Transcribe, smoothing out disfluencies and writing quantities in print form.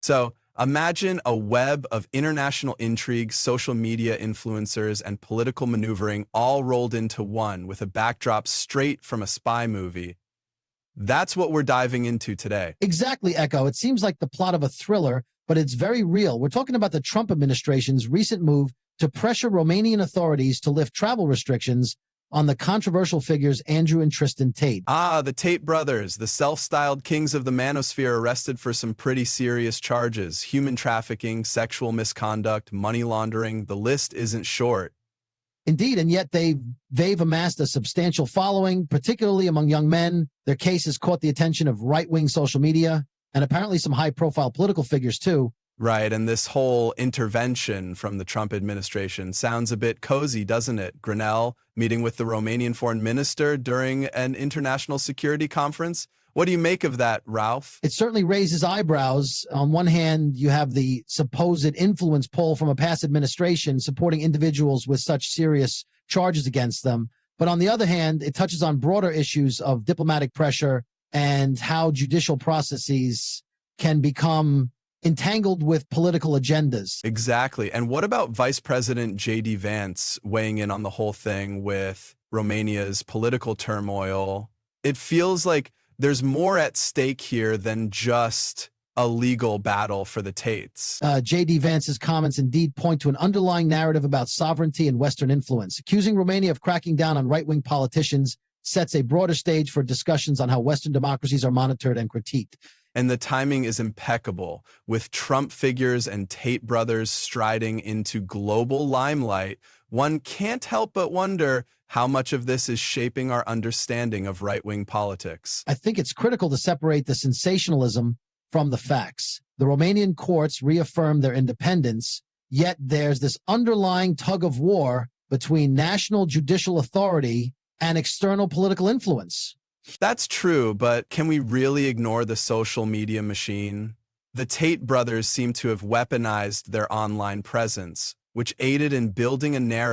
So imagine a web of international intrigue, social media influencers, and political maneuvering all rolled into one with a backdrop straight from a spy movie. That's what we're diving into today. Exactly, Echo. It seems like the plot of a thriller, but it's very real. We're talking about the Trump administration's recent move to pressure Romanian authorities to lift travel restrictions on the controversial figures Andrew and Tristan Tate. Ah, the Tate brothers, the self-styled kings of the manosphere, arrested for some pretty serious charges: human trafficking, sexual misconduct, money laundering. The list isn't short. Indeed, and yet they've amassed a substantial following, particularly among young men. Their case has caught the attention of right-wing social media and apparently some high-profile political figures too. Right, and this whole intervention from the Trump administration sounds a bit cozy, doesn't it? Grenell meeting with the Romanian foreign minister during an international security conference. What do you make of that, Ralph? It certainly raises eyebrows. On one hand, you have the supposed influence pull from a past administration supporting individuals with such serious charges against them. But on the other hand, it touches on broader issues of diplomatic pressure and how judicial processes can become entangled with political agendas. Exactly. And what about Vice President J.D. Vance weighing in on the whole thing with Romania's political turmoil? It feels like there's more at stake here than just a legal battle for the Tates. J.D. Vance's comments indeed point to an underlying narrative about sovereignty and Western influence. Accusing Romania of cracking down on right-wing politicians sets a broader stage for discussions on how Western democracies are monitored and critiqued. And the timing is impeccable, with Trump figures and Tate brothers striding into global limelight. One can't help but wonder how much of this is shaping our understanding of right-wing politics. I think it's critical to separate the sensationalism from the facts. The Romanian courts reaffirm their independence, yet there's this underlying tug of war between national judicial authority and external political influence. That's true, but can we really ignore the social media machine? The Tate brothers seem to have weaponized their online presence, which aided in building a narrative